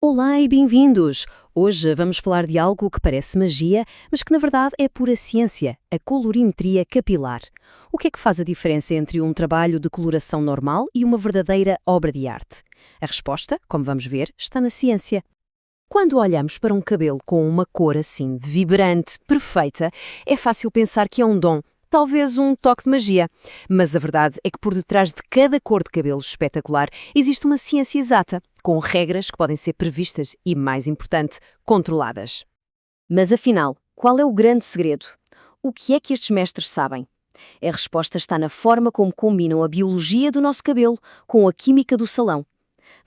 Olá e bem-vindos! Hoje vamos falar de algo que parece magia, mas que na verdade é pura ciência, a colorimetria capilar. O que é que faz a diferença entre um trabalho de coloração normal e uma verdadeira obra de arte? A resposta, como vamos ver, está na ciência. Quando olhamos para um cabelo com uma cor assim, vibrante, perfeita, é fácil pensar que é um dom, talvez um toque de magia. Mas a verdade é que por detrás de cada cor de cabelo espetacular existe uma ciência exata, com regras que podem ser previstas e, mais importante, controladas. Mas afinal, qual é o grande segredo? O que é que estes mestres sabem? A resposta está na forma como combinam a biologia do nosso cabelo com a química do salão.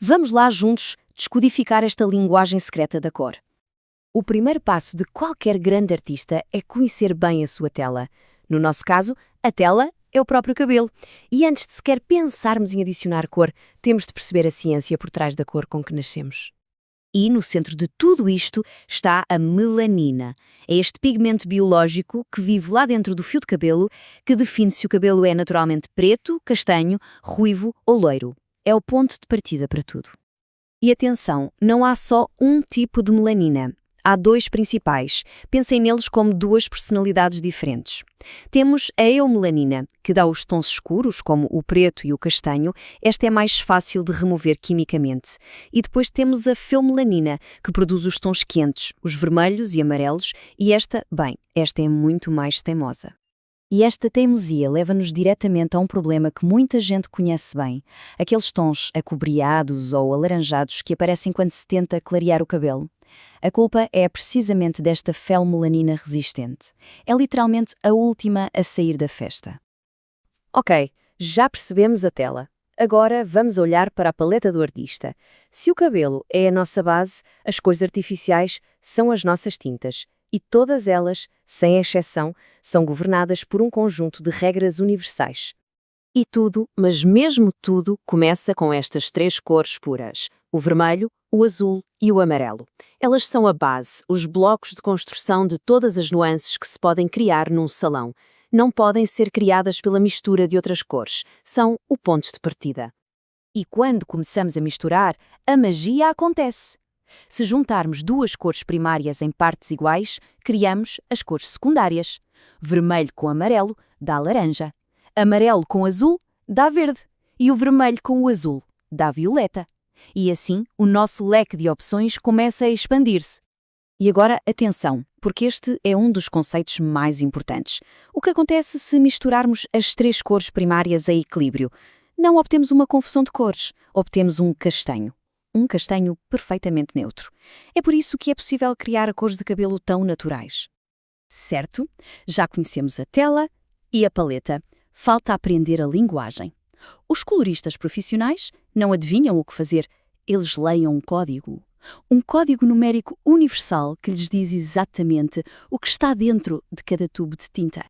Vamos lá juntos descodificar esta linguagem secreta da cor. O primeiro passo de qualquer grande artista é conhecer bem a sua tela. No nosso caso, a tela é o próprio cabelo. E antes de sequer pensarmos em adicionar cor, temos de perceber a ciência por trás da cor com que nascemos. E no centro de tudo isto está a melanina. É este pigmento biológico que vive lá dentro do fio de cabelo que define se o cabelo é naturalmente preto, castanho, ruivo ou loiro. É o ponto de partida para tudo. E atenção, não há só um tipo de melanina. Há dois principais. Pensem neles como duas personalidades diferentes. Temos a eumelanina, que dá os tons escuros, como o preto e o castanho. Esta é mais fácil de remover quimicamente. E depois temos a feomelanina, que produz os tons quentes, os vermelhos e amarelos. E esta é muito mais teimosa. E esta teimosia leva-nos diretamente a um problema que muita gente conhece bem. Aqueles tons acobreados ou alaranjados que aparecem quando se tenta clarear o cabelo. A culpa é precisamente desta feomelanina resistente. É literalmente a última a sair da festa. Ok, já percebemos a tela. Agora vamos olhar para a paleta do artista. Se o cabelo é a nossa base, as cores artificiais são as nossas tintas. E todas elas, sem exceção, são governadas por um conjunto de regras universais. E tudo, mas mesmo tudo, começa com estas três cores puras: o vermelho, o azul e o amarelo. Elas são a base, os blocos de construção de todas as nuances que se podem criar num salão. Não podem ser criadas pela mistura de outras cores. São o ponto de partida. E quando começamos a misturar, a magia acontece. Se juntarmos duas cores primárias em partes iguais, criamos as cores secundárias. Vermelho com amarelo dá laranja. Amarelo com azul dá verde. E o vermelho com o azul dá violeta. E assim, o nosso leque de opções começa a expandir-se. E agora, atenção, porque este é um dos conceitos mais importantes. O que acontece se misturarmos as três cores primárias a equilíbrio? Não obtemos uma confusão de cores, obtemos um castanho. Um castanho perfeitamente neutro. É por isso que é possível criar cores de cabelo tão naturais. Certo? Já conhecemos a tela e a paleta. Falta aprender a linguagem. Os coloristas profissionais não adivinham o que fazer. Eles leiam um código. Um código numérico universal que lhes diz exatamente o que está dentro de cada tubo de tinta.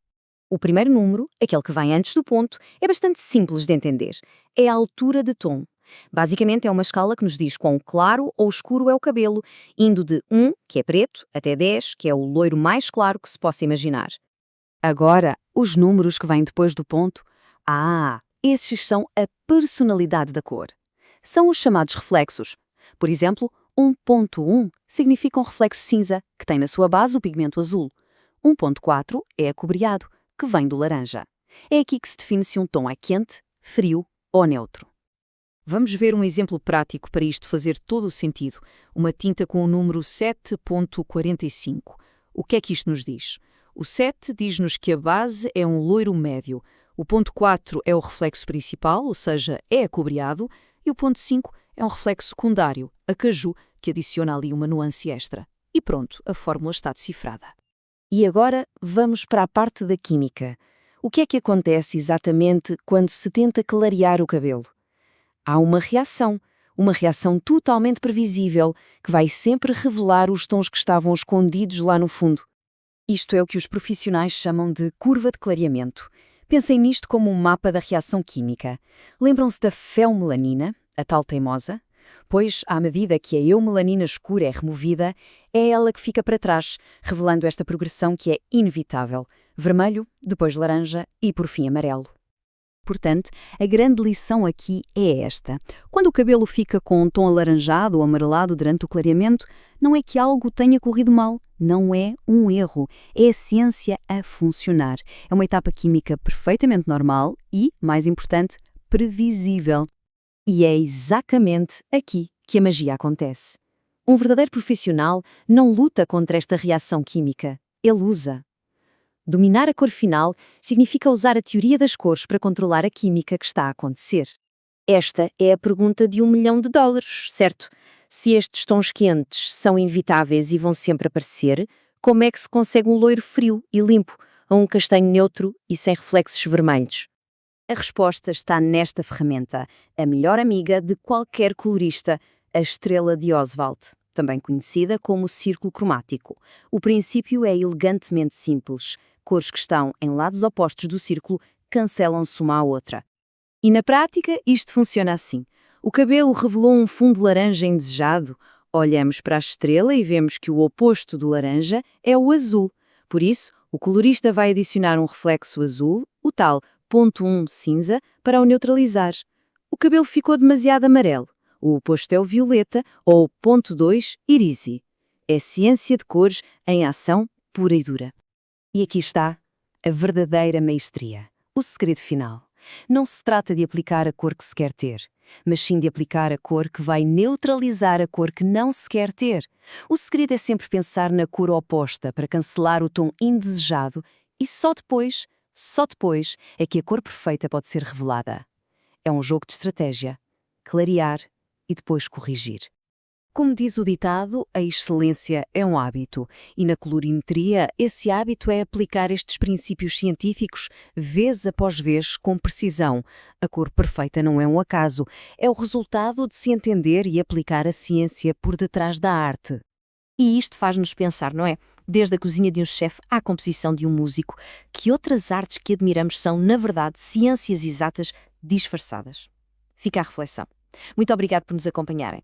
O primeiro número, aquele que vem antes do ponto, é bastante simples de entender. É a altura de tom. Basicamente é uma escala que nos diz quão claro ou escuro é o cabelo, indo de 1, que é preto, até 10, que é o loiro mais claro que se possa imaginar. Agora, os números que vêm depois do ponto, esses são a personalidade da cor. São os chamados reflexos. Por exemplo, 1.1 significa um reflexo cinza, que tem na sua base o pigmento azul. 1.4 é acobreado, que vem do laranja. É aqui que se define se um tom é quente, frio ou neutro. Vamos ver um exemplo prático para isto fazer todo o sentido. Uma tinta com o número 7.45. O que é que isto nos diz? O 7 diz-nos que a base é um loiro médio. O ponto 4 é o reflexo principal, ou seja, é acobreado. E o ponto 5 é um reflexo secundário, a caju, que adiciona ali uma nuance extra. E pronto, a fórmula está decifrada. E agora vamos para a parte da química. O que é que acontece exatamente quando se tenta clarear o cabelo? Há uma reação totalmente previsível, que vai sempre revelar os tons que estavam escondidos lá no fundo. Isto é o que os profissionais chamam de curva de clareamento. Pensem nisto como um mapa da reação química. Lembram-se da feomelanina, a tal teimosa? Pois, à medida que a eumelanina escura é removida, é ela que fica para trás, revelando esta progressão que é inevitável. Vermelho, depois laranja e, por fim, amarelo. Portanto, a grande lição aqui é esta. Quando o cabelo fica com um tom alaranjado ou amarelado durante o clareamento, não é que algo tenha corrido mal, não é um erro. É a ciência a funcionar. É uma etapa química perfeitamente normal e, mais importante, previsível. E é exatamente aqui que a magia acontece. Um verdadeiro profissional não luta contra esta reação química, ele usa. Dominar a cor final significa usar a teoria das cores para controlar a química que está a acontecer. Esta é a pergunta de $1 milhão, certo? Se estes tons quentes são inevitáveis e vão sempre aparecer, como é que se consegue um loiro frio e limpo, ou um castanho neutro e sem reflexos vermelhos? A resposta está nesta ferramenta, a melhor amiga de qualquer colorista, a estrela de Oswald, também conhecida como círculo cromático. O princípio é elegantemente simples. Cores que estão em lados opostos do círculo cancelam-se uma à outra. E na prática, isto funciona assim. O cabelo revelou um fundo laranja indesejado. Olhamos para a estrela e vemos que o oposto do laranja é o azul. Por isso, o colorista vai adicionar um reflexo azul, o tal ponto 1 cinza, para o neutralizar. O cabelo ficou demasiado amarelo. O oposto é o violeta, ou ponto 2 irise. É ciência de cores em ação pura e dura. E aqui está a verdadeira maestria, o segredo final. Não se trata de aplicar a cor que se quer ter, mas sim de aplicar a cor que vai neutralizar a cor que não se quer ter. O segredo é sempre pensar na cor oposta para cancelar o tom indesejado e só depois é que a cor perfeita pode ser revelada. É um jogo de estratégia, clarear e depois corrigir. Como diz o ditado, a excelência é um hábito, e na colorimetria esse hábito é aplicar estes princípios científicos vez após vez com precisão. A cor perfeita não é um acaso, é o resultado de se entender e aplicar a ciência por detrás da arte. E isto faz-nos pensar, não é? Desde a cozinha de um chefe à composição de um músico, que outras artes que admiramos são, na verdade, ciências exatas disfarçadas. Fica a reflexão. Muito obrigado por nos acompanharem.